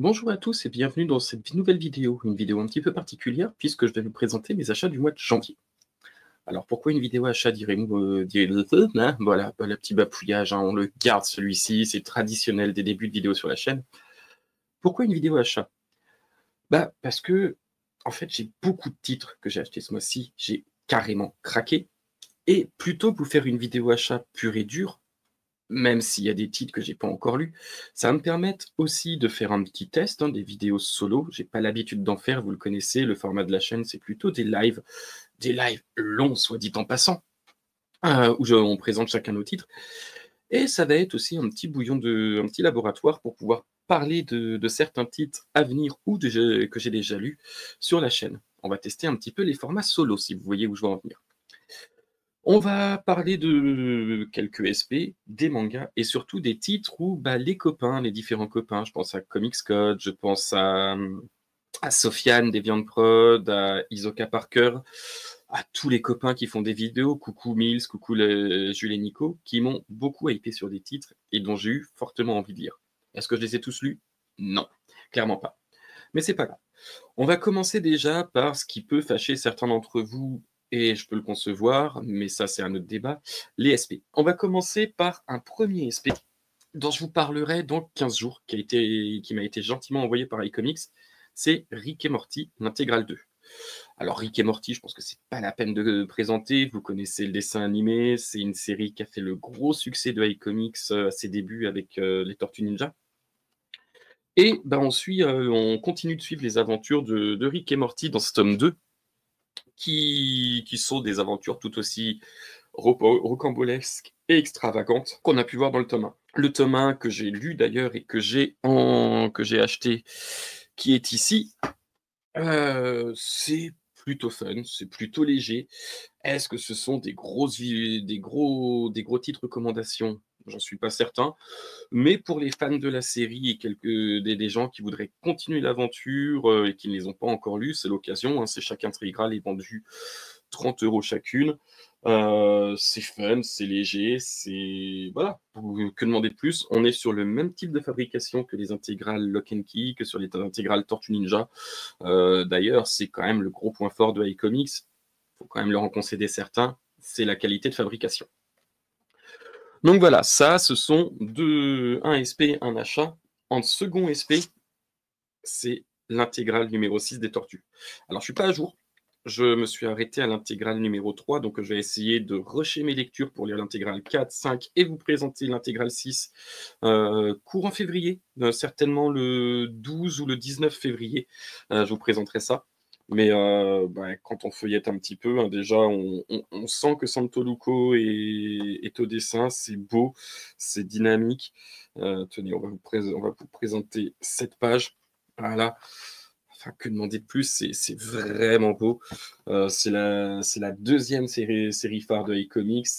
Bonjour à tous et bienvenue dans cette nouvelle vidéo, une vidéo un petit peu particulière puisque je vais vous présenter mes achats du mois de janvier. Alors pourquoi une vidéo achat direz-vous hein, voilà, le petit bafouillage, hein, on le garde celui-ci, c'est traditionnel des débuts de vidéos sur la chaîne. Pourquoi une vidéo achat? Parce que, en fait, j'ai beaucoup de titres que j'ai achetés ce mois-ci, j'ai carrément craqué. Et plutôt que vous faire une vidéo achat pure et dure, même s'il y a des titres que j'ai pas encore lus, ça va me permettre aussi de faire un petit test, hein, des vidéos solo. J'ai pas l'habitude d'en faire, vous le connaissez, le format de la chaîne, c'est plutôt des lives longs, soit dit en passant, on présente chacun nos titres. Et ça va être aussi un petit un petit laboratoire pour pouvoir parler de certains titres à venir ou que j'ai déjà lus sur la chaîne. On va tester un petit peu les formats solo, si vous voyez où je veux en venir. On va parler de quelques SP, des mangas et surtout des titres où les copains, les différents copains, je pense à Comics Code, je pense à Sofiane Deviant Prod, à Isoka Parker, à tous les copains qui font des vidéos, coucou Mills, coucou Jules et Nico, qui m'ont beaucoup hypé sur des titres et dont j'ai eu fortement envie de lire. Est-ce que je les ai tous lus? Non, clairement pas. Mais c'est pas grave. On va commencer déjà par ce qui peut fâcher certains d'entre vous, et je peux le concevoir, mais ça c'est un autre débat, les SP. On va commencer par un premier SP dont je vous parlerai dans 15 jours, qui m'a été gentiment envoyé par iComics, c'est Rick et Morty, l'intégrale 2. Alors Rick et Morty, je pense que c'est pas la peine de présenter, vous connaissez le dessin animé, c'est une série qui a fait le gros succès de iComics à ses débuts avec les Tortues Ninja. Et on continue de suivre les aventures de Rick et Morty dans ce tome 2, qui sont des aventures tout aussi rocambolesques et extravagantes qu'on a pu voir dans le tome 1. Le tome 1 que j'ai lu d'ailleurs et que j'ai acheté, qui est ici, c'est plutôt fun, c'est plutôt léger. Est-ce que ce sont des gros titres recommandations? J'en suis pas certain. Mais pour les fans de la série et des gens qui voudraient continuer l'aventure et qui ne les ont pas encore lus, c'est l'occasion, hein, c'est chaque intégrale est vendue 30 € chacune. C'est fun, c'est léger, c'est... Voilà, que demander de plus? On est sur le même type de fabrication que les intégrales Lock and Key, que sur les intégrales Tortue Ninja. D'ailleurs, c'est quand même le gros point fort de iComics. Il faut quand même leur en concéder certains, c'est la qualité de fabrication. Donc voilà, ça, ce sont un SP, un achat. En second SP, c'est l'intégrale numéro 6 des Tortues. Alors, je suis pas à jour. Je me suis arrêté à l'intégrale numéro 3, donc je vais essayer de rusher mes lectures pour lire l'intégrale 4, 5 et vous présenter l'intégrale 6 courant février, certainement le 12 ou le 19 février. Je vous présenterai ça. Mais quand on feuillette un petit peu, hein, déjà, on sent que Santoluco est au dessin, c'est beau, c'est dynamique. Tenez, on va vous présenter cette page. Voilà. Enfin, que demander de plus, c'est vraiment beau. C'est la deuxième série phare de iComics.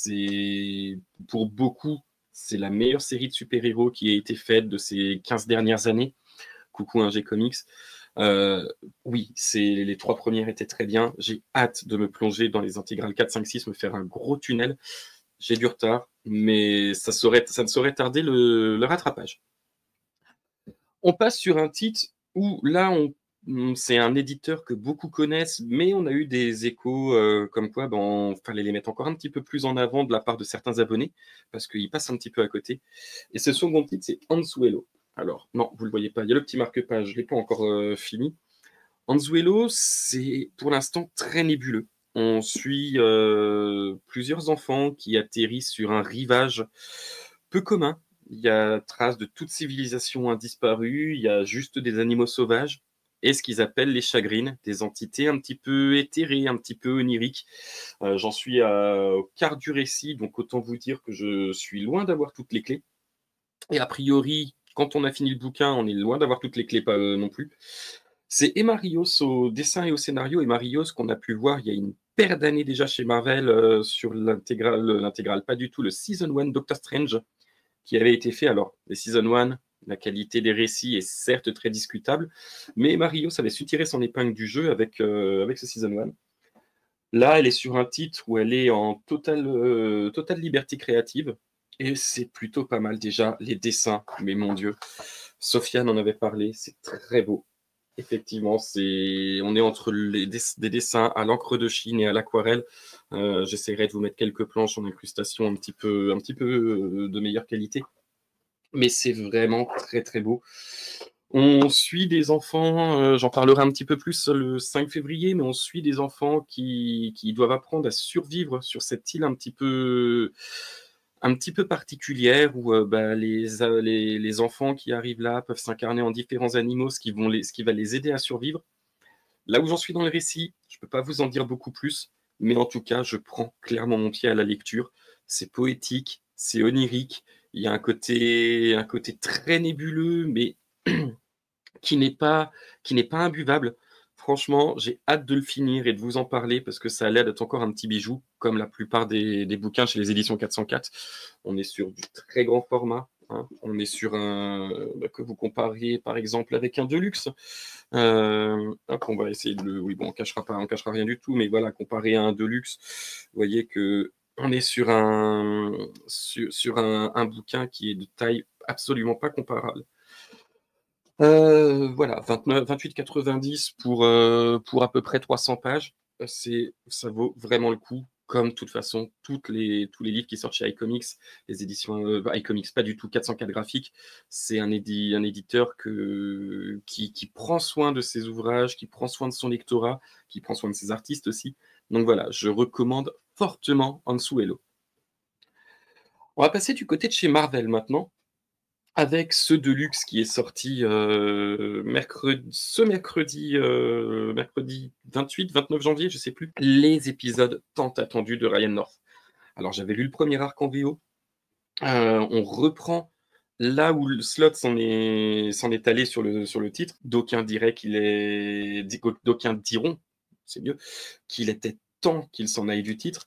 Pour beaucoup, c'est la meilleure série de super-héros qui a été faite de ces 15 dernières années. Coucou un G-Comics. Oui, les 3 premières étaient très bien. J'ai hâte de me plonger dans les intégrales 4, 5, 6, me faire un gros tunnel. J'ai du retard, mais ça ne saurait tarder le rattrapage. On passe sur un titre où là, c'est un éditeur que beaucoup connaissent, mais on a eu des échos comme quoi fallait les mettre encore un petit peu plus en avant de la part de certains abonnés, parce qu'ils passent un petit peu à côté. Et ce second titre, c'est Anzuelo. Alors, non, vous ne le voyez pas, il y a le petit marque-page, je ne l'ai pas encore fini. Anzuelo, c'est pour l'instant très nébuleux. On suit plusieurs enfants qui atterrissent sur un rivage peu commun. Il y a trace de toute civilisation indisparue, il y a juste des animaux sauvages et ce qu'ils appellent les chagrines, des entités un petit peu éthérées, un petit peu oniriques. J'en suis au quart du récit, donc autant vous dire que je suis loin d'avoir toutes les clés. Et a priori, quand on a fini le bouquin, on est loin d'avoir toutes les clés non plus. C'est Emma Rios au dessin et au scénario. Emma Rios qu'on a pu voir il y a une paire d'années déjà chez Marvel sur l'intégrale, pas du tout, le Season 1 Doctor Strange, qui avait été fait. Alors, les Season 1, la qualité des récits est certes très discutable, mais Emma Rios avait su tirer son épingle du jeu avec ce Season 1. Là, elle est sur un titre où elle est en totale liberté créative, et c'est plutôt pas mal déjà, les dessins, mais mon Dieu. Sofiane en avait parlé, c'est très beau. Effectivement, on est entre des dessins à l'encre de Chine et à l'aquarelle. J'essaierai de vous mettre quelques planches en incrustation un petit peu de meilleure qualité. Mais c'est vraiment très très beau. On suit des enfants, j'en parlerai un petit peu plus le 5 février, mais on suit des enfants qui doivent apprendre à survivre sur cette île un petit peu particulière où les enfants qui arrivent là peuvent s'incarner en différents animaux, ce qui va les aider à survivre. Là où j'en suis dans le récit, je ne peux pas vous en dire beaucoup plus, mais en tout cas, je prends clairement mon pied à la lecture. C'est poétique, c'est onirique, il y a un côté très nébuleux, mais qui n'est pas, qui n'est pas imbuvable. Franchement, j'ai hâte de le finir et de vous en parler parce que ça a l'air d'être encore un petit bijou, comme la plupart des bouquins chez les éditions 404. On est sur du très grand format. Hein. On est sur que vous compariez par exemple avec un Deluxe. Hop, on va essayer de le. Oui, bon, on cachera rien du tout, mais voilà, comparé à un Deluxe, vous voyez que on est sur un bouquin qui est de taille absolument pas comparable. Voilà, 28,90 pour à peu près 300 pages. Ça vaut vraiment le coup. Comme de toute façon, tous les livres qui sortent chez iComics, les éditions iComics, pas du tout 404 graphiques, c'est un éditeur qui prend soin de ses ouvrages, qui prend soin de son lectorat, qui prend soin de ses artistes aussi. Donc voilà, je recommande fortement Ansu Hello. On va passer du côté de chez Marvel maintenant avec ce Deluxe qui est sorti mercredi 28-29 janvier, je ne sais plus, les épisodes tant attendus de Ryan North. Alors j'avais lu le premier arc en VO, on reprend là où le slot s'en est allé sur le titre. D'aucuns diront, c'est mieux, qu'il était temps qu'il s'en aille du titre.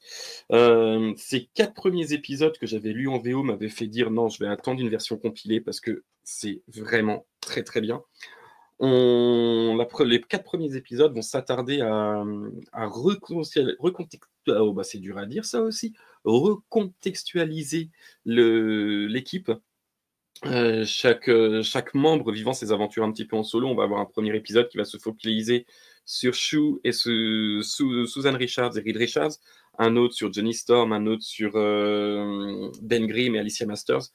Ces 4 premiers épisodes que j'avais lus en VO m'avaient fait dire non, je vais attendre une version compilée parce que c'est vraiment très très bien. Les 4 premiers épisodes vont s'attarder à c'est dur à dire ça aussi, recontextualiser l'équipe. Chaque membre vivant ses aventures un petit peu en solo. On va avoir un premier épisode qui va se focaliser sur Shu et Susan Richards et Reed Richards, un autre sur Johnny Storm, un autre sur Ben Grimm et Alicia Masters.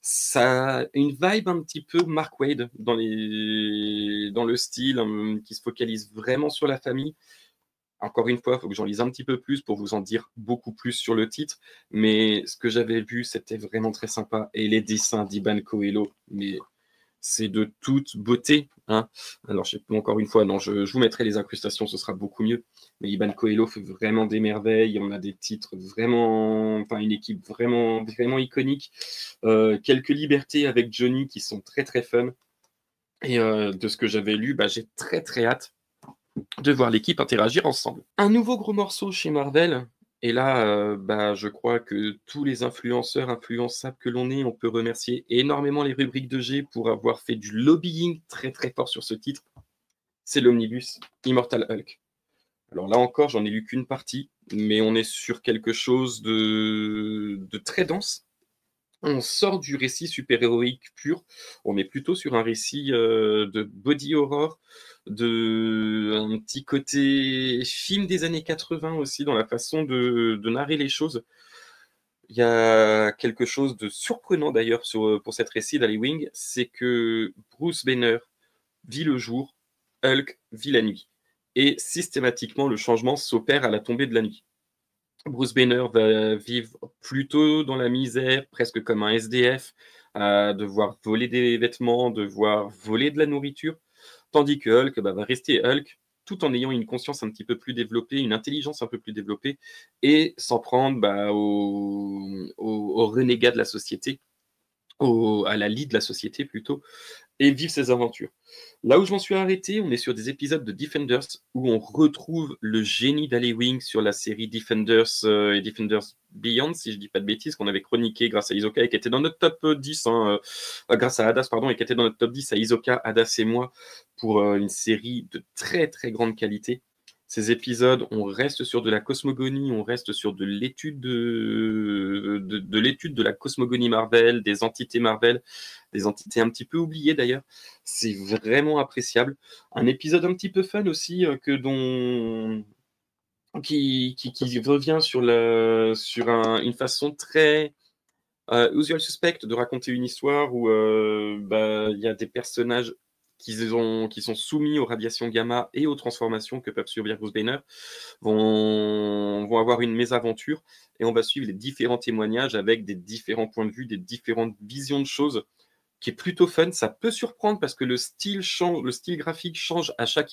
Ça a une vibe un petit peu Mark Waid dans le style, qui se focalise vraiment sur la famille. Encore une fois, il faut que j'en lise un petit peu plus pour vous en dire beaucoup plus sur le titre. Mais ce que j'avais vu, c'était vraiment très sympa. Et les dessins d'Iban Coelho, mais c'est de toute beauté. Hein. Alors, encore une fois, non, je vous mettrai les incrustations, ce sera beaucoup mieux. Mais Iban Coelho fait vraiment des merveilles. On a des titres vraiment, enfin, une équipe vraiment, vraiment iconique. Quelques libertés avec Johnny qui sont très, très fun. Et de ce que j'avais lu, j'ai très, très hâte de voir l'équipe interagir ensemble. Un nouveau gros morceau chez Marvel, et là, je crois que tous les influenceurs influençables que l'on est, on peut remercier énormément les rubriques de G pour avoir fait du lobbying très très fort sur ce titre. C'est l'omnibus Immortal Hulk. Alors là encore, j'en ai lu qu'une partie, mais on est sur quelque chose de très dense. On sort du récit super-héroïque pur, on est plutôt sur un récit de body horror, un petit côté film des années 80 aussi dans la façon de narrer les choses. Il y a quelque chose de surprenant d'ailleurs pour cette récit d'Ali Wing, c'est que Bruce Banner vit le jour, Hulk vit la nuit. Et systématiquement, le changement s'opère à la tombée de la nuit. Bruce Banner va vivre plutôt dans la misère, presque comme un SDF, à devoir voler des vêtements, devoir voler de la nourriture, tandis que Hulk va rester Hulk, tout en ayant une conscience un petit peu plus développée, une intelligence un peu plus développée, et s'en prendre aux renégats de la société, à la lie de la société plutôt, et vivre ses aventures. Là où je m'en suis arrêté, on est sur des épisodes de Defenders où on retrouve le génie d'Ali Wing sur la série Defenders et Defenders Beyond, si je dis pas de bêtises, qu'on avait chroniqué grâce à Isoka et qui était dans notre top 10, grâce à Hadas, pardon, et qui était dans notre top 10 à Isoka, Hadas et moi, pour une série de très très grande qualité. Ces épisodes, on reste sur de la cosmogonie, on reste sur de l'étude de l'étude de la cosmogonie Marvel, des entités Marvel, des entités un petit peu oubliées d'ailleurs. C'est vraiment appréciable. Un épisode un petit peu fun aussi, qui revient sur une façon très Usual Suspect de raconter une histoire où il y a des personnages qui sont soumis aux radiations gamma et aux transformations que peuvent subir Bruce Banner vont avoir une mésaventure et on va suivre les différents témoignages avec des différents points de vue, des différentes visions de choses qui est plutôt fun. Ça peut surprendre parce que le style change, le style graphique change à chaque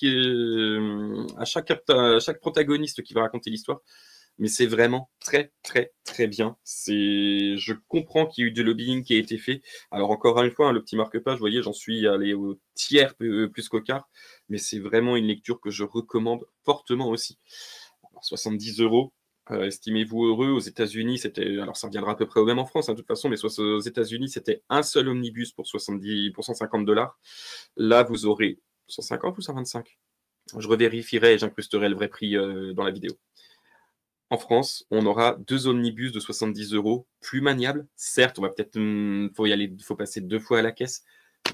protagoniste qui va raconter l'histoire. Mais c'est vraiment très, très, très bien. Je comprends qu'il y a eu du lobbying qui a été fait. Alors, encore une fois, hein, le petit marque-page, vous voyez, j'en suis allé au tiers plus qu'au quart. Mais c'est vraiment une lecture que je recommande fortement aussi. Alors, 70 euros. Estimez-vous heureux. Aux États-Unis, c'était. Alors, ça reviendra à peu près au même en France, hein, de toute façon, mais aux États-Unis, c'était un seul omnibus pour 150 $. Là, vous aurez 150 ou 125. Je revérifierai et j'incrusterai le vrai prix dans la vidéo. En France, on aura 2 omnibus de 70 euros, plus maniables. Certes, on va peut-être faut passer 2 fois à la caisse,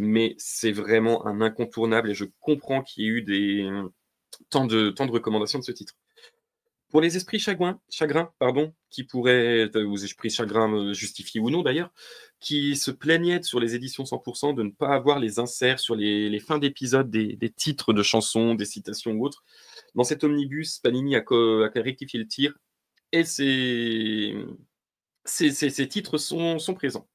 mais c'est vraiment un incontournable et je comprends qu'il y ait eu tant de recommandations de ce titre. Pour les esprits chagrins, pardon, qui pourraient, ou esprits chagrins justifiés ou non d'ailleurs, qui se plaignaient sur les éditions 100% de ne pas avoir les inserts sur les fins d'épisodes des titres de chansons, des citations ou autres. Dans cet omnibus, Panini a rectifié le tir et ces titres sont présents.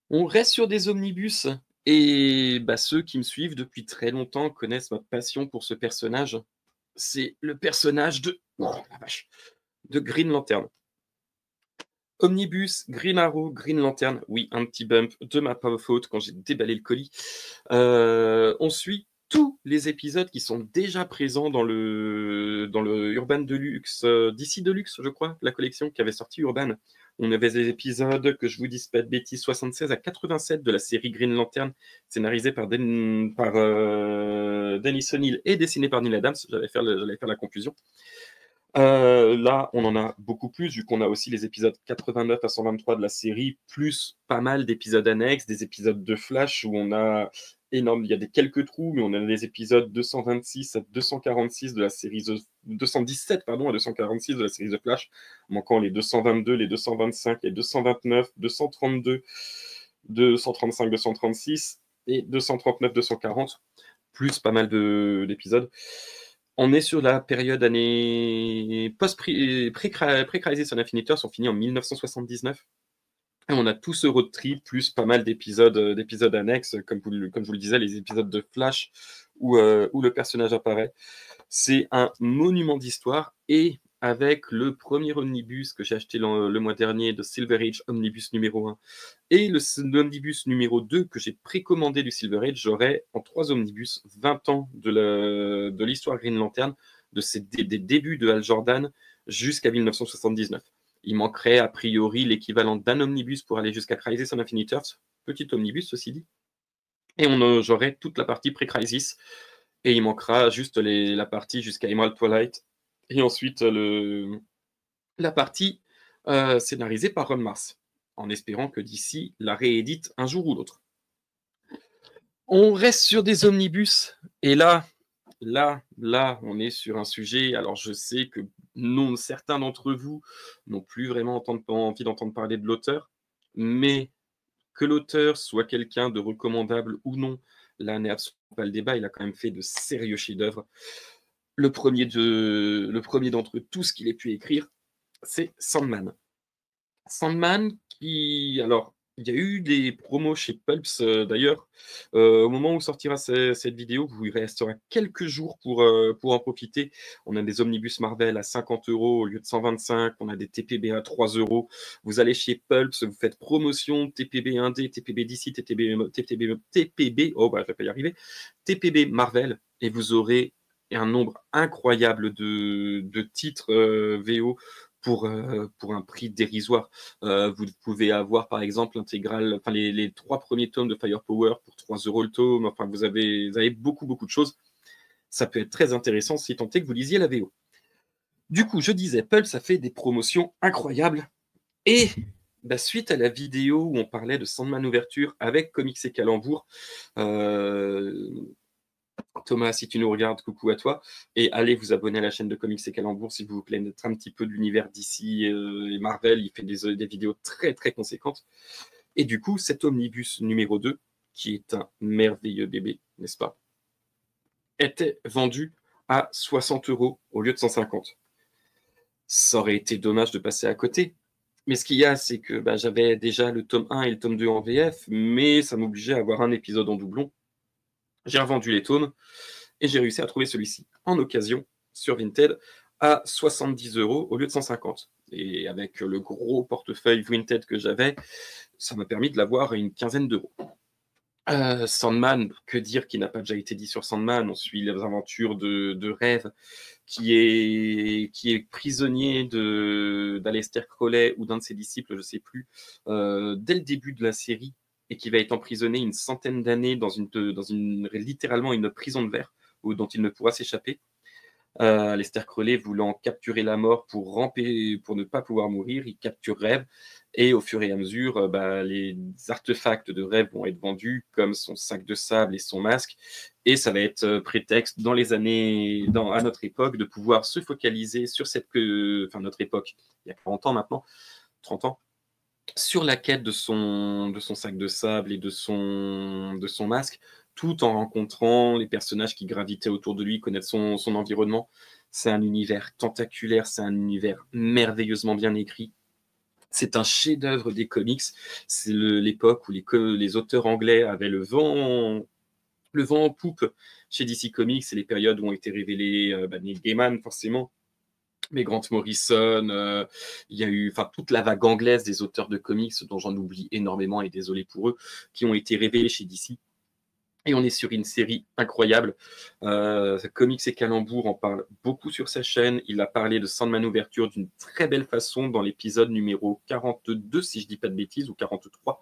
On reste sur des omnibus et ceux qui me suivent depuis très longtemps connaissent ma passion pour ce personnage. C'est le personnage de Green Lantern. Omnibus, Green Arrow, Green Lantern. Oui, un petit bump de ma faute quand j'ai déballé le colis. On suit tous les épisodes qui sont déjà présents dans le Urban Deluxe, DC Deluxe, je crois, la collection qui avait sorti Urban. On avait des épisodes, que je vous dise pas de bêtises, 76 à 87 de la série Green Lantern, scénarisée par Dennis O'Neil et dessinée par Neil Adams. J'allais faire la confusion. Là, on en a beaucoup plus, vu qu'on a aussi les épisodes 89 à 123 de la série, plus pas mal d'épisodes annexes, des épisodes de Flash où on a énorme, il y a quelques trous, mais on a les épisodes 226 à 246 de la série 217 pardon, à 246 de la série The Flash, manquant les 222, les 225, les 229, 232, 235, 236 et 239, 240, plus pas mal d'épisodes. On est sur la période année pré-Crisis on Infinite Earths, on finit en 1979. Et on a tout ce road trip, plus pas mal d'épisodes annexes, comme je vous le disais, les épisodes de Flash où le personnage apparaît. C'est un monument d'histoire et avec le premier omnibus que j'ai acheté le mois dernier de Silver Age, omnibus numéro 1, et l'omnibus numéro 2 que j'ai précommandé du Silver Age, j'aurai en 3 omnibus 20 ans de l'histoire Green Lantern, des débuts de Hal Jordan jusqu'à 1979. Il manquerait a priori l'équivalent d'un omnibus pour aller jusqu'à Crisis on Infinite Earths, petit omnibus ceci dit, et j'aurai toute la partie pré-Crisis. Et il manquera juste la partie jusqu'à Emerald Twilight. Et ensuite, la partie scénarisée par Ron Mars, en espérant que DC la réédite un jour ou l'autre. On reste sur des omnibus. Et là, on est sur un sujet. Alors, je sais que certains d'entre vous n'ont plus vraiment envie d'entendre parler de l'auteur. Mais que l'auteur soit quelqu'un de recommandable ou non, là n'est absolument pas le débat. Il a quand même fait de sérieux chefs-d'œuvre. Le premier d'entre tous qu'il ait pu écrire, c'est Sandman. Sandman alors, il y a eu des promos chez Pulps d'ailleurs. Au moment où sortira cette vidéo, vous y restera quelques jours pour en profiter. On a des omnibus Marvel à 50 euros au lieu de 125. On a des TPB à 3 euros. Vous allez chez Pulps, vous faites promotion TPB 1D, TPB DC, TPB, oh bah je vais pas y arriver, TPB Marvel, et vous aurez un nombre incroyable de titres VO pour un prix dérisoire. Vous pouvez avoir par exemple l'intégrale, les 3 premiers tomes de Firepower pour 3 euros le tome. Enfin, vous avez beaucoup de choses. Ça peut être très intéressant si tant est que vous lisiez la VO. Du coup, je disais, Pulse a fait des promotions incroyables. Et bah, suite à la vidéo où on parlait de Sandman Ouverture avec Comics et Calembour, euh, Thomas, si tu nous regardes, coucou à toi. Et allez vous abonner à la chaîne de Comics et Calembour, s'il vous plaît, d'être un petit peu de l'univers d'ici et Marvel. Il fait des vidéos très, très conséquentes. Et du coup, cet omnibus numéro 2, qui est un merveilleux bébé, n'est-ce pas, était vendu à 60 € au lieu de 150. Ça aurait été dommage de passer à côté. Mais ce qu'il y a, c'est que bah, j'avais déjà le tome 1 et le tome 2 en VF, mais ça m'obligeait à avoir un épisode en doublon. J'ai revendu les tomes et j'ai réussi à trouver celui-ci en occasion sur Vinted à 70 € au lieu de 150. Et avec le gros portefeuille Vinted que j'avais, ça m'a permis de l'avoir à une quinzaine d'euros. Sandman, que dire qui n'a pas déjà été dit sur Sandman? On suit les aventures de Rêve, qui est prisonnier d'Aleister Crowley ou d'un de ses disciples, je ne sais plus, dès le début de la série, et qui va être emprisonné une centaine d'années dans littéralement une prison de verre, dont il ne pourra s'échapper. Aleister Crowley voulant capturer la mort pour ramper, pour ne pas pouvoir mourir, il capture Rêve, et au fur et à mesure, les artefacts de Rêve vont être vendus, comme son sac de sable et son masque, et ça va être prétexte dans les années, à notre époque, de pouvoir se focaliser sur notre époque, il y a 40 ans maintenant, 30 ans, sur la quête de son sac de sable et de son masque, tout en rencontrant les personnages qui gravitaient autour de lui, connaître son environnement. C'est un univers tentaculaire, c'est un univers merveilleusement bien écrit. C'est un chef-d'œuvre des comics. C'est l'époque où les auteurs anglais avaient le vent en poupe chez DC Comics. C'est les périodes où ont été révélés Neil Gaiman, forcément, mais Grant Morrison, il y a eu toute la vague anglaise des auteurs de comics, dont j'en oublie énormément et désolé pour eux, qui ont été révélés chez DC. Et on est sur une série incroyable. Comics et Calembour en parle beaucoup sur sa chaîne. Il a parlé de Sandman Ouverture d'une très belle façon dans l'épisode numéro 42, si je ne dis pas de bêtises, ou 43,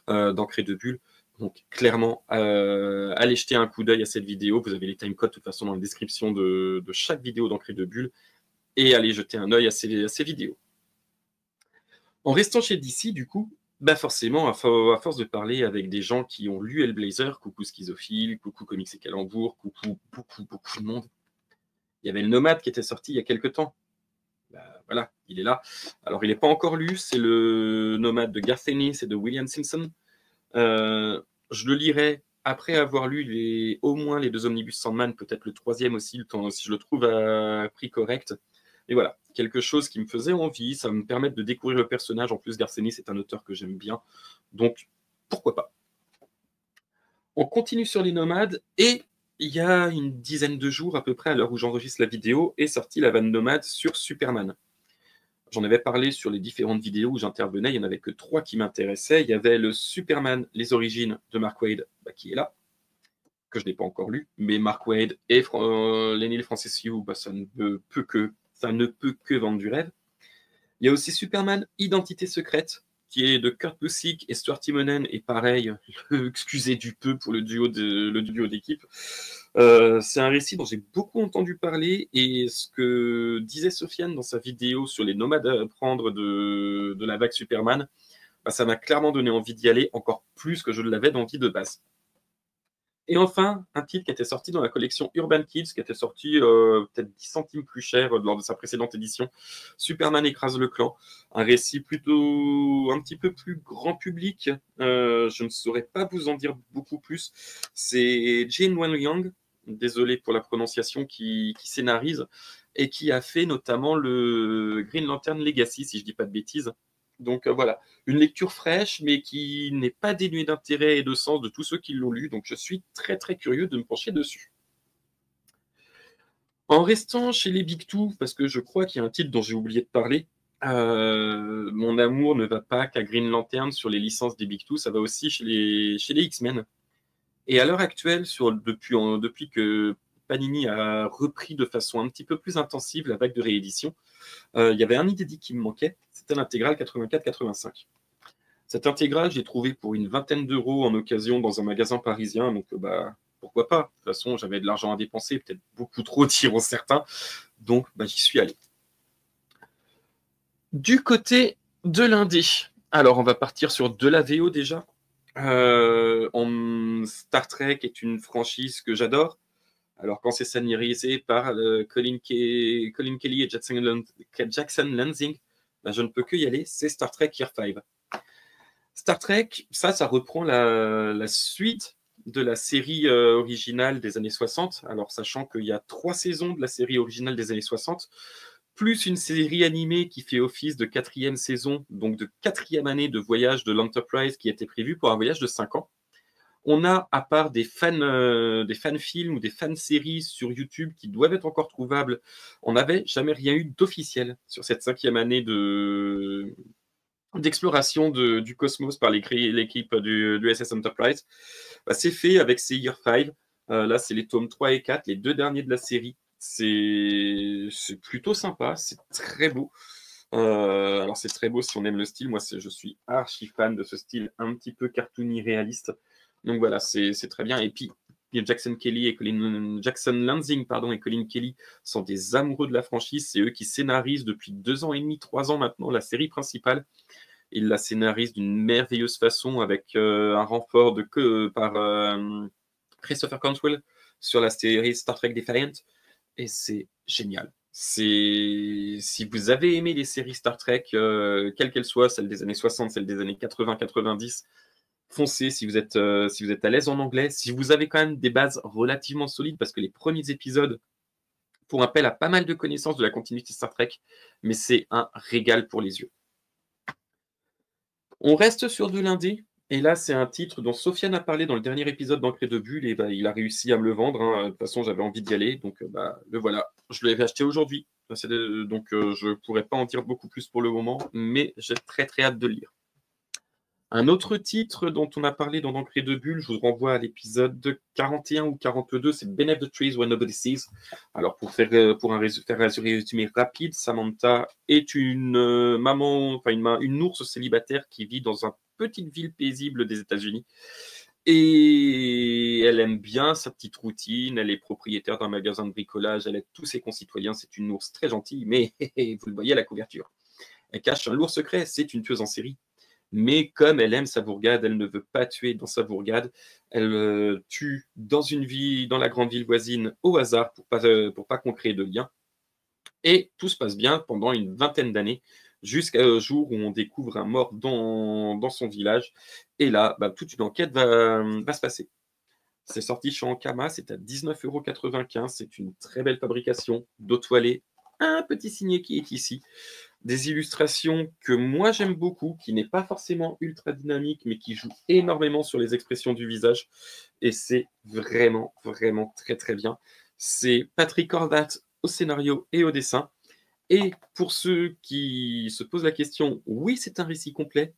d'Encre de Bulle. Donc clairement, allez jeter un coup d'œil à cette vidéo. Vous avez les timecodes de toute façon dans la description de chaque vidéo d'Encre de Bulle. Et allez jeter un œil à ces vidéos. En restant chez DC, du coup, forcément, à force de parler avec des gens qui ont lu Hellblazer, coucou Schizophile, coucou Comics et Calembour, coucou beaucoup de monde, il y avait le Nomade qui était sorti il y a quelques temps. Voilà, il est là. Alors, il n'est pas encore lu, c'est le Nomade de Garth Ennis et de William Simpson. Je le lirai après avoir lu au moins les 2 omnibus Sandman, peut-être le 3e aussi, si je le trouve à prix correct. Et voilà, quelque chose qui me faisait envie, ça me permet de découvrir le personnage. En plus, Garth Ennis est un auteur que j'aime bien, donc pourquoi pas. On continue sur les nomades, et il y a une dizaine de jours à peu près, à l'heure où j'enregistre la vidéo, est sortie la vanne nomade sur Superman. J'en avais parlé sur les différentes vidéos où j'intervenais, il n'y en avait que 3 qui m'intéressaient. Il y avait le Superman, les origines de Mark Waid, qui est là, que je n'ai pas encore lu, mais Mark Waid et Lenny Francis Yu, ça ne peut que vendre du rêve. Il y a aussi Superman, Identité secrète, qui est de Kurt Busiek et Stuart Timonen, et pareil, excusez du peu pour le duo d'équipe. C'est un récit dont j'ai beaucoup entendu parler, et ce que disait Sofiane dans sa vidéo sur les nomades à prendre de la vague Superman, ça m'a clairement donné envie d'y aller, encore plus que je l'avais d'envie de base. Et enfin, un titre qui était sorti dans la collection Urban Kids, qui était sorti peut-être 10 centimes plus cher lors de sa précédente édition, Superman écrase le clan. Un récit plutôt un petit peu plus grand public. Je ne saurais pas vous en dire beaucoup plus. C'est Jane Wan Yang, désolé pour la prononciation, qui scénarise et qui a fait notamment le Green Lantern Legacy, si je ne dis pas de bêtises. Donc voilà, une lecture fraîche, mais qui n'est pas dénuée d'intérêt et de sens de tous ceux qui l'ont lu. Donc je suis très très curieux de me pencher dessus. En restant chez les Big Two, parce que je crois qu'il y a un titre dont j'ai oublié de parler, mon amour ne va pas qu'à Green Lantern sur les licences des Big Two, ça va aussi chez les X-Men. Et à l'heure actuelle, depuis que Panini a repris de façon un petit peu plus intensive la vague de réédition, il y avait un inédit qui me manquait, c'était l'intégrale 84-85. Cette intégrale, j'ai trouvé pour une vingtaine d'euros en occasion dans un magasin parisien, donc pourquoi pas. De toute façon, j'avais de l'argent à dépenser, peut-être beaucoup trop, diront certains. Donc, j'y suis allé. Du côté de l'indé, alors on va partir sur de la VO déjà. Star Trek est une franchise que j'adore. Alors, quand c'est scénarisé par Colin Kelly et Jackson Lanzing, je ne peux que y aller. C'est Star Trek Year 5. Star Trek, ça reprend la suite de la série originale des années 60. Alors, sachant qu'il y a 3 saisons de la série originale des années 60, plus une série animée qui fait office de 4e saison, donc de 4e année de voyage de l'Enterprise qui était prévu pour un voyage de 5 ans. On a, à part des fan films ou des fan séries sur YouTube qui doivent être encore trouvables, on n'avait jamais rien eu d'officiel sur cette 5e année d'exploration du cosmos par l'équipe du SS Enterprise. C'est fait avec ces Year 5. Là, c'est les tomes 3 et 4, les 2 derniers de la série. C'est plutôt sympa, c'est très beau. Alors, c'est très beau si on aime le style. Moi, je suis archi fan de ce style un petit peu cartoony réaliste. Donc voilà, c'est très bien. Et puis, Jackson Lanzing et Colin Kelly sont des amoureux de la franchise. C'est eux qui scénarisent depuis 2 ans et demi, 3 ans maintenant la série principale. Ils la scénarisent d'une merveilleuse façon avec un renfort par Christopher Cantwell sur la série Star Trek Defiant. Et c'est génial. Si vous avez aimé les séries Star Trek, quelles qu'elles soient, celles des années 60, celles des années 80-90, foncez si vous êtes à l'aise en anglais, si vous avez quand même des bases relativement solides, parce que les premiers épisodes font appel à pas mal de connaissances de la continuité Star Trek, mais c'est un régal pour les yeux. On reste sur de l'indé, et là c'est un titre dont Sofiane a parlé dans le dernier épisode d'Encre de Bulle, et il a réussi à me le vendre. De toute façon, j'avais envie d'y aller, donc le voilà. Je l'avais acheté aujourd'hui, donc je ne pourrais pas en dire beaucoup plus pour le moment, mais j'ai très très hâte de le lire. Un autre titre dont on a parlé dans Encre de Bulle, je vous renvoie à l'épisode 41 ou 42, c'est Beneath the Trees Where Nobody Sees. Alors pour un résumé rapide, Samantha est une maman, une ours célibataire qui vit dans une petite ville paisible des États-Unis. Et elle aime bien sa petite routine, elle est propriétaire d'un magasin de bricolage, elle aide tous ses concitoyens, c'est une ours très gentille, mais vous le voyez à la couverture. Elle cache un lourd secret, c'est une tueuse en série. Mais comme elle aime sa bourgade, elle ne veut pas tuer dans sa bourgade. Elle tue dans la grande ville voisine au hasard pour pas qu'on crée de lien. Et tout se passe bien pendant une 20aine d'années, jusqu'au jour où on découvre un mort dans son village. Et là, toute une enquête va se passer. C'est sorti chez Ankama, c'est à 19,95 €. C'est une très belle fabrication, dos toilé, un petit signet qui est ici. Des illustrations que moi j'aime beaucoup, qui n'est pas forcément ultra dynamique, mais qui joue énormément sur les expressions du visage. Et c'est vraiment, vraiment très, très bien. C'est Patrick Horvat au scénario et au dessin. Et pour ceux qui se posent la question, oui, c'est un récit complet.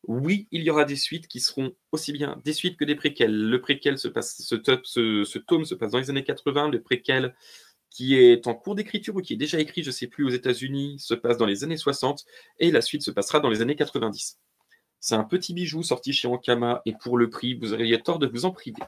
Oui, il y aura des suites qui seront aussi bien des suites que des préquels. Le préquel ce tome se passe dans les années 80. Le préquel qui est en cours d'écriture ou qui est déjà écrit, je ne sais plus, aux États-Unis, se passe dans les années 60, et la suite se passera dans les années 90. C'est un petit bijou sorti chez Ankama, et pour le prix, vous auriez tort de vous en priver.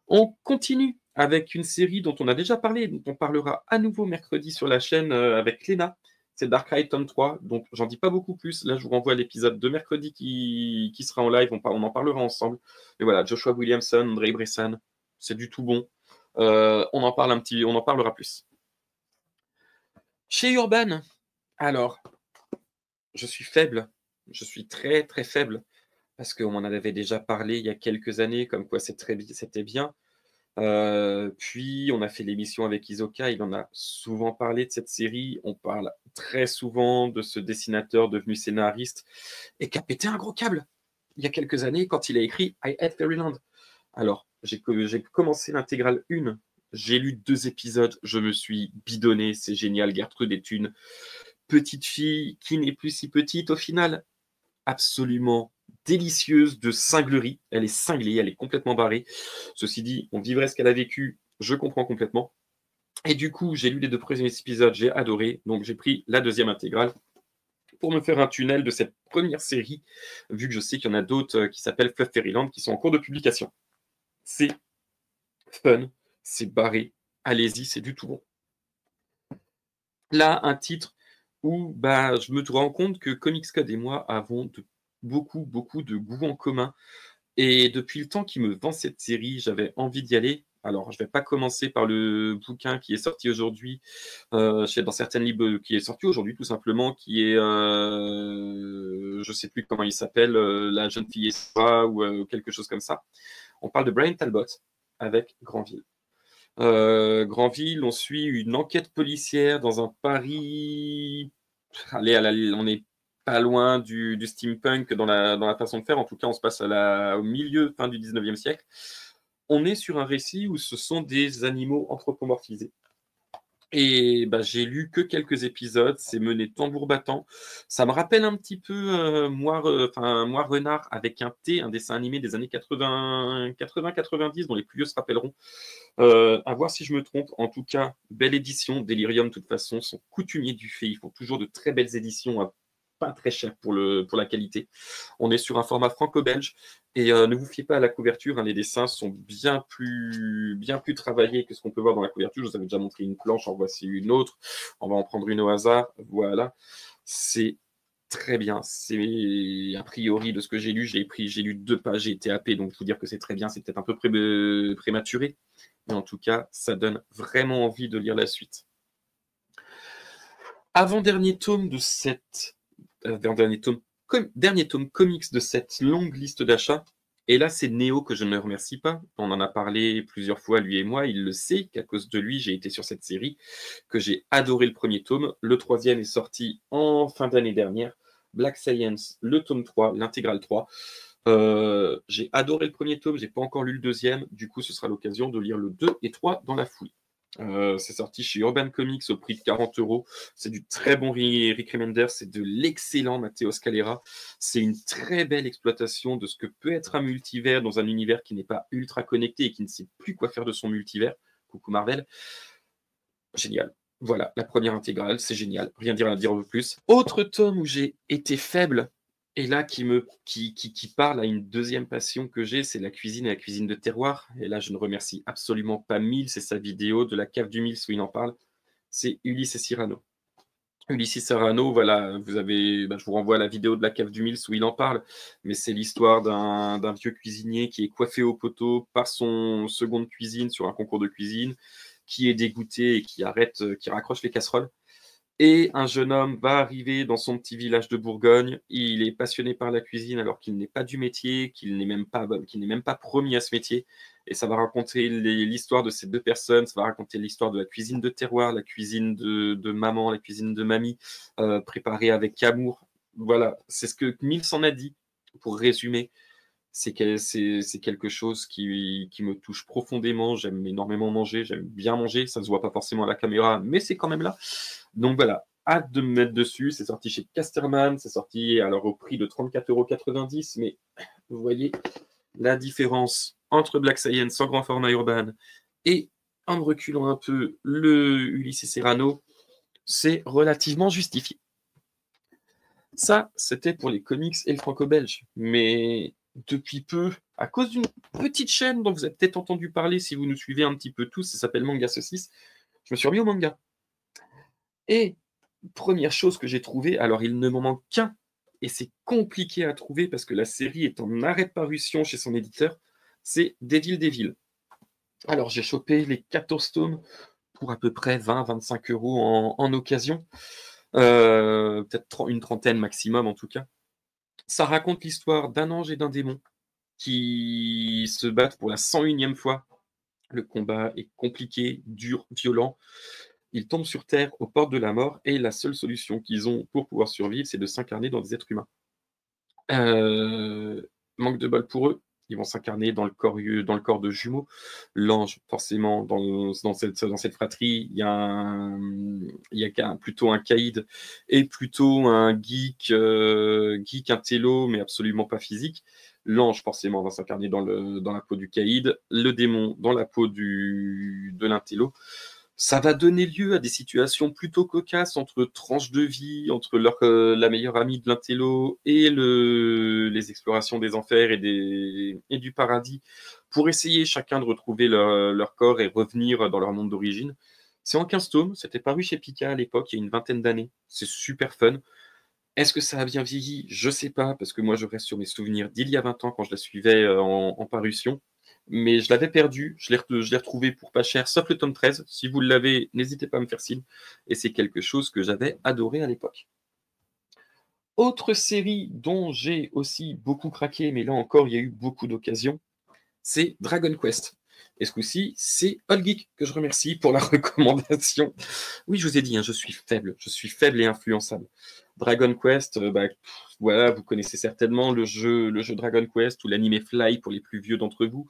On continue avec une série dont on a déjà parlé, dont on parlera à nouveau mercredi sur la chaîne avec Léna. C'est Dark Knight tome 3, donc j'en dis pas beaucoup plus. Là, je vous renvoie à l'épisode de mercredi qui sera en live, on en parlera ensemble. Mais voilà, Joshua Williamson, Andrei Bressan, c'est du tout bon. On en parlera plus. Chez Urban, alors, je suis faible. Je suis très, très faible. Parce qu'on en avait déjà parlé il y a quelques années, comme quoi c'était bien. Puis, on a fait l'émission avec Isoka. Il en a souvent parlé de cette série. On parle très souvent de ce dessinateur devenu scénariste et qui a pété un gros câble il y a quelques années quand il a écrit I Hate Fairyland. Alors, j'ai commencé l'intégrale 1, j'ai lu 2 épisodes, je me suis bidonné, c'est génial. Gertrude est une petite fille qui n'est plus si petite au final, absolument délicieuse de cinglerie. Elle est cinglée, elle est complètement barrée. Ceci dit, on vivrait ce qu'elle a vécu, je comprends complètement. Et du coup, j'ai lu les 2 premiers épisodes, j'ai adoré, donc j'ai pris la 2e intégrale pour me faire un tunnel de cette première série, vu que je sais qu'il y en a d'autres qui s'appellent Fluff Fairyland qui sont en cours de publication. C'est fun, c'est barré, allez-y, c'est du tout bon. Là, un titre où, bah, je me rends compte que Comics Code et moi avons beaucoup de goûts en commun et depuis le temps qu'il me vend cette série, j'avais envie d'y aller. Alors, je vais pas commencer par le bouquin qui est sorti aujourd'hui, dans certaines libres qui est sorti aujourd'hui tout simplement, qui est, je sais plus comment il s'appelle, La jeune fille et Sarah ou quelque chose comme ça. On parle de Brian Talbot avec Granville. Granville, on suit une enquête policière dans un Paris. Allez, on n'est pas loin du steampunk dans la façon de faire. En tout cas, on se passe au milieu, fin du 19e siècle. On est sur un récit où ce sont des animaux anthropomorphisés. Et bah, j'ai lu que quelques épisodes, c'est mené tambour battant. Ça me rappelle un petit peu moi Renard avec un T, un dessin animé des années 80-90, dont les plus vieux se rappelleront. À voir si je me trompe. En tout cas, belle édition. Delirium, de toute façon, sont coutumiers du fait. Ils font toujours de très belles éditions à pas très cher pour la qualité. On est sur un format franco-belge et ne vous fiez pas à la couverture. Hein, les dessins sont bien plus travaillés que ce qu'on peut voir dans la couverture. Je vous avais déjà montré une planche, en voici une autre. On va en prendre une au hasard. Voilà. C'est très bien. C'est a priori de ce que j'ai lu, j'ai lu 2 pages, j'ai été happé, donc je vous dire que c'est très bien. C'est peut-être un peu prématuré, mais en tout cas, ça donne vraiment envie de lire la suite. Avant-dernier tome de cette dernier tome comics de cette longue liste d'achats. Et là, c'est Néo que je ne remercie pas. On en a parlé plusieurs fois, lui et moi. Il le sait qu'à cause de lui, j'ai été sur cette série, que j'ai adoré le premier tome. Le troisième est sorti en fin d'année dernière. Black Science, le tome 3, l'intégrale 3. J'ai adoré le premier tome, j'ai pas encore lu le deuxième. Du coup, ce sera l'occasion de lire le 2 et 3 dans la foulée. C'est sorti chez Urban Comics au prix de 40 €. C'est du très bon Rick Remender, c'est de l'excellent Matteo Scalera. C'est une très belle exploitation de ce que peut être un multivers dans un univers qui n'est pas ultra connecté et qui ne sait plus quoi faire de son multivers. Coucou Marvel. Génial. Voilà, la première intégrale, c'est génial. Rien à dire de plus. Autre tome où j'ai été faible, et là qui parle à une deuxième passion que j'ai, c'est la cuisine et la cuisine de terroir. Et là, je ne remercie absolument pas Mills, c'est sa vidéo de la cave du Mills où il en parle. C'est Ulysse Cyrano. Ulysse Cyrano, voilà, je vous renvoie à la vidéo de la cave du Mills où il en parle, mais c'est l'histoire d'un vieux cuisinier qui est coiffé au poteau par son second de cuisine sur un concours de cuisine, qui est dégoûté et qui raccroche les casseroles. Et un jeune homme va arriver dans son petit village de Bourgogne. Il est passionné par la cuisine alors qu'il n'est pas du métier, qu'il n'est même pas promis à ce métier. Et ça va raconter l'histoire de ces deux personnes. Ça va raconter l'histoire de la cuisine de terroir, la cuisine de maman, la cuisine de mamie, préparée avec amour. Voilà, c'est ce que Mills en a dit. Pour résumer, c'est quelque chose qui me touche profondément. J'aime énormément manger, j'aime bien manger. Ça ne se voit pas forcément à la caméra, mais c'est quand même là. Donc voilà, hâte de me mettre dessus. C'est sorti chez Casterman, c'est sorti alors au prix de 34,90 €. Mais vous voyez la différence entre Black Science en grand format urbain et en me reculant un peu le Ulysse Serrano, c'est relativement justifié. Ça, c'était pour les comics et le franco-belge. Mais depuis peu, à cause d'une petite chaîne dont vous avez peut-être entendu parler si vous nous suivez un petit peu tous, ça s'appelle Manga Saucisse, je me suis remis au manga. Et première chose que j'ai trouvée, alors il ne m'en manque qu'un, et c'est compliqué à trouver parce que la série est en arrêt de parution chez son éditeur, c'est Devil. Alors j'ai chopé les 14 tomes pour à peu près 20-25 € en occasion, peut-être une trentaine maximum en tout cas. Ça raconte l'histoire d'un ange et d'un démon qui se battent pour la 101e fois. Le combat est compliqué, dur, violent. Ils tombent sur Terre aux portes de la mort et la seule solution qu'ils ont pour pouvoir survivre, c'est de s'incarner dans des êtres humains. Manque de bol pour eux, ils vont s'incarner dans le corps de jumeaux. L'ange, forcément, dans cette fratrie, il y a plutôt un caïd et plutôt un geek intello, mais absolument pas physique. L'ange, forcément, va s'incarner dans la peau du caïd, le démon dans la peau de l'intello. Ça va donner lieu à des situations plutôt cocasses entre tranches de vie, entre la meilleure amie de l'intello et les explorations des enfers et du paradis pour essayer chacun de retrouver leur corps et revenir dans leur monde d'origine. C'est en 15 tomes, c'était paru chez Pika à l'époque, il y a une vingtaine d'années. C'est super fun. Est-ce que ça a bien vieilli? Je sais pas, parce que moi je reste sur mes souvenirs d'il y a 20 ans quand je la suivais en parution. Mais je l'avais perdu, je l'ai retrouvé pour pas cher, sauf le tome 13. Si vous l'avez, n'hésitez pas à me faire signe. Et c'est quelque chose que j'avais adoré à l'époque. Autre série dont j'ai aussi beaucoup craqué, mais là encore, il y a eu beaucoup d'occasions, c'est Dragon Quest. Et ce coup-ci, c'est Old Geek que je remercie pour la recommandation. Oui, je vous ai dit, hein, je suis faible et influençable. Dragon Quest, voilà, vous connaissez certainement le jeu Dragon Quest ou l'anime Fly pour les plus vieux d'entre vous.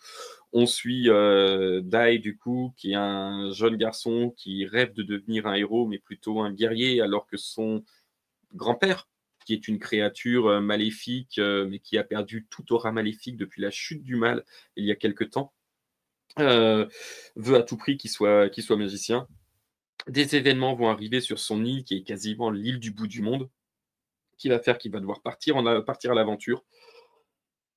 On suit Dai, du coup, qui est un jeune garçon qui rêve de devenir un héros, mais plutôt un guerrier, alors que son grand-père, qui est une créature maléfique, mais qui a perdu toute aura maléfique depuis la chute du mal il y a quelque temps, veut à tout prix qu'il soit magicien. Des événements vont arriver sur son île, qui est quasiment l'île du bout du monde, qui va faire qu'il va devoir partir à l'aventure.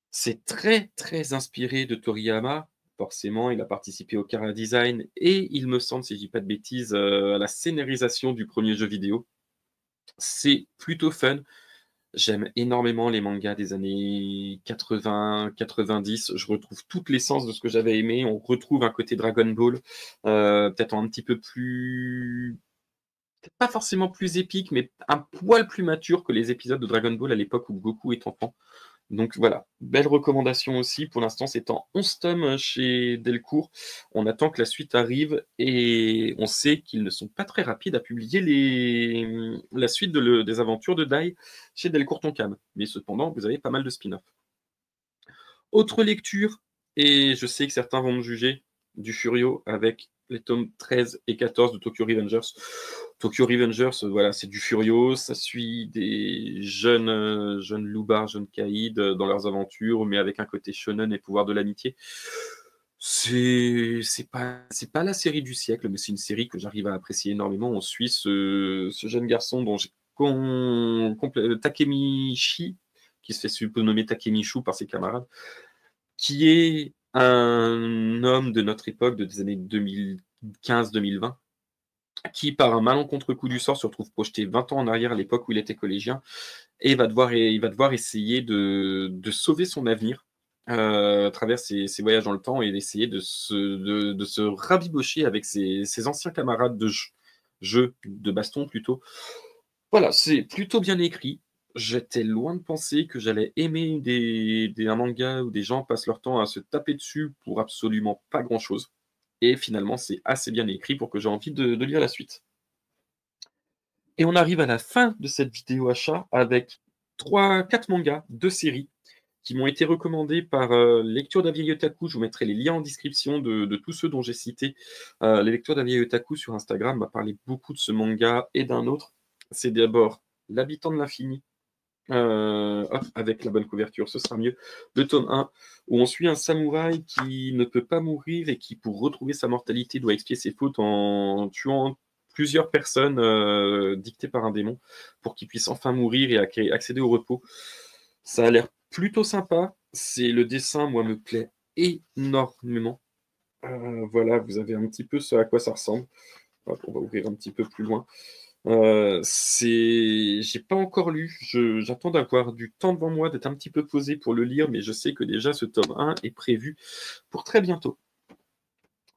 C'est très, très inspiré de Toriyama. Forcément, il a participé au chara design et il me semble, si je dis pas de bêtises, à la scénarisation du premier jeu vidéo. C'est plutôt fun. J'aime énormément les mangas des années 80, 90. Je retrouve toute l'essence de ce que j'avais aimé. On retrouve un côté Dragon Ball, peut-être un petit peu plus, peut-être pas forcément plus épique, mais un poil plus mature que les épisodes de Dragon Ball à l'époque où Goku est enfant. Donc voilà, belle recommandation aussi. Pour l'instant, c'est en 11 tomes chez Delcourt. On attend que la suite arrive et on sait qu'ils ne sont pas très rapides à publier la suite des aventures de Dai chez Delcourt Tonkam. Mais cependant, vous avez pas mal de spin-off. Autre lecture, et je sais que certains vont me juger, du Furio avec les tomes 13 et 14 de Tokyo Revengers. Tokyo Revengers, voilà, c'est du Furio, ça suit des jeunes loupards, jeunes caïds dans leurs aventures, mais avec un côté shonen et pouvoir de l'amitié. C'est pas la série du siècle, mais c'est une série que j'arrive à apprécier énormément. On suit ce jeune garçon dont j'ai Takemichi, qui se fait surnommer Takemichu par ses camarades, qui est un homme de notre époque, des années 2015-2020, qui, par un malencontreux coup du sort, se retrouve projeté 20 ans en arrière à l'époque où il était collégien, et il va devoir essayer de sauver son avenir à travers ses voyages dans le temps et d'essayer de se rabibocher avec ses anciens camarades de jeu, de baston plutôt. Voilà, c'est plutôt bien écrit. J'étais loin de penser que j'allais aimer un manga où des gens passent leur temps à se taper dessus pour absolument pas grand-chose. Et finalement, c'est assez bien écrit pour que j'ai envie de lire la suite. Et on arrive à la fin de cette vidéo achat avec 4 mangas, 2 séries qui m'ont été recommandés par Lecture d'un vieil otaku. Je vous mettrai les liens en description de tous ceux dont j'ai cité. Les Lectures d'un vieil otaku sur Instagram m'a parlé beaucoup de ce manga et d'un autre. C'est d'abord L'habitant de l'infini. Avec la bonne couverture, ce sera mieux. Le tome 1, où on suit un samouraï qui ne peut pas mourir et qui, pour retrouver sa mortalité, doit expier ses fautes en tuant plusieurs personnes dictées par un démon pour qu'il puisse enfin mourir et accéder au repos. Ça a l'air plutôt sympa. Le dessin, moi, me plaît énormément. Voilà, vous avez un petit peu ce à quoi ça ressemble. Hop, on va ouvrir un petit peu plus loin. J'ai pas encore lu. J'attends d'avoir du temps devant moi, d'être un petit peu posé pour le lire, mais je sais que déjà ce tome 1 est prévu pour très bientôt.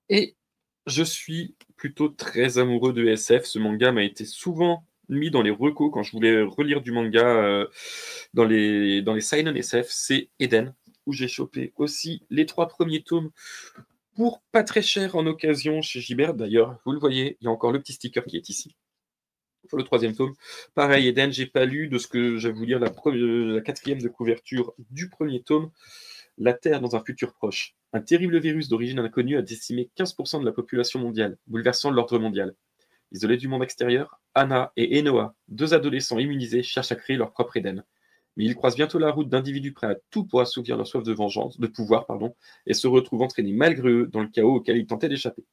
Et je suis plutôt très amoureux de SF. Ce manga m'a été souvent mis dans les recos quand je voulais relire du manga dans les seinen SF. C'est Eden, où j'ai chopé aussi les 3 premiers tomes pour pas très cher en occasion chez Gibert. D'ailleurs, vous le voyez, il y a encore le petit sticker qui est ici. Pour le 3e tome. Pareil, Eden, j'ai pas lu de ce que je vais vous lire la 4e de couverture du 1er tome. La Terre dans un futur proche. Un terrible virus d'origine inconnue a décimé 15% de la population mondiale, bouleversant l'ordre mondial. Isolés du monde extérieur, Anna et Enoa, 2 adolescents immunisés, cherchent à créer leur propre Eden. Mais ils croisent bientôt la route d'individus prêts à tout pour assouvir leur soif de vengeance, de pouvoir, et se retrouvent entraînés malgré eux dans le chaos auquel ils tentaient d'échapper.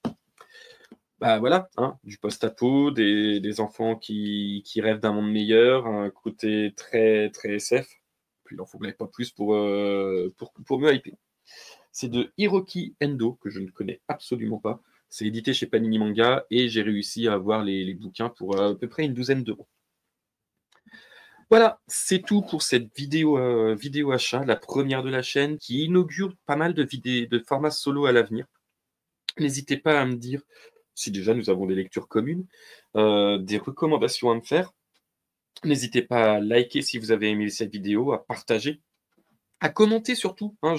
Bah voilà, hein, du post-apo, des enfants qui rêvent d'un monde meilleur, un côté très, très SF. Puis il n'en faudrait pas plus pour me hyper. C'est de Hiroki Endo, que je ne connais absolument pas. C'est édité chez Panini Manga et j'ai réussi à avoir les bouquins pour à peu près une douzaine d'euros. Voilà, c'est tout pour cette vidéo achat, la première de la chaîne, qui inaugure pas mal de formats solo à l'avenir. N'hésitez pas à me dire si déjà nous avons des lectures communes, des recommandations à me faire. N'hésitez pas à liker si vous avez aimé cette vidéo, à partager, à commenter surtout, hein,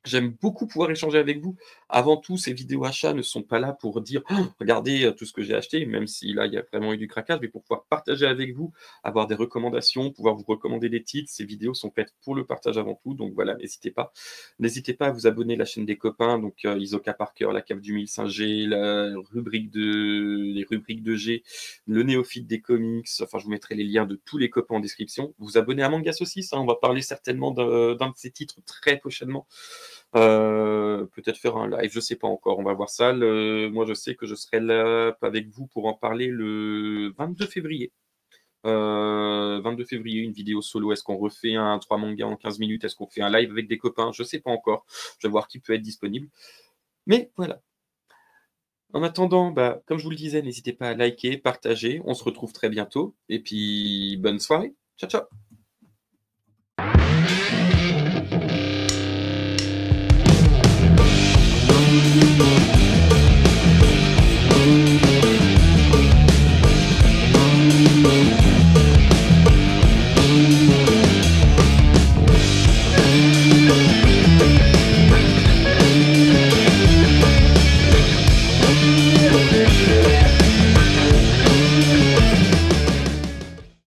j'aime beaucoup pouvoir échanger avec vous. Avant tout, ces vidéos achats ne sont pas là pour dire: «Oh, regardez, tout ce que j'ai acheté», même si là, il y a vraiment eu du craquage, mais pour pouvoir partager avec vous, avoir des recommandations, pouvoir vous recommander des titres. Ces vidéos sont faites pour le partage avant tout, donc voilà, n'hésitez pas. N'hésitez pas à vous abonner à la chaîne des copains, donc Isoka Parker, la cave du 1005G, les rubriques de G, le néophyte des comics, enfin je vous mettrai les liens de tous les copains en description. Vous abonnez à Manga Saucisse, hein, on va parler certainement d'un de ces titres très prochainement. Peut-être faire un live, je sais pas encore, on va voir ça. Moi, je sais que je serai là avec vous pour en parler le 22 février. 22 février, une vidéo solo. Est-ce qu'on refait un 3 mangas en 15 minutes? Est-ce qu'on fait un live avec des copains? Je sais pas encore. Je vais voir qui peut être disponible. Mais voilà. En attendant, bah, comme je vous le disais, n'hésitez pas à liker, partager. On se retrouve très bientôt. Et puis, bonne soirée. Ciao, ciao.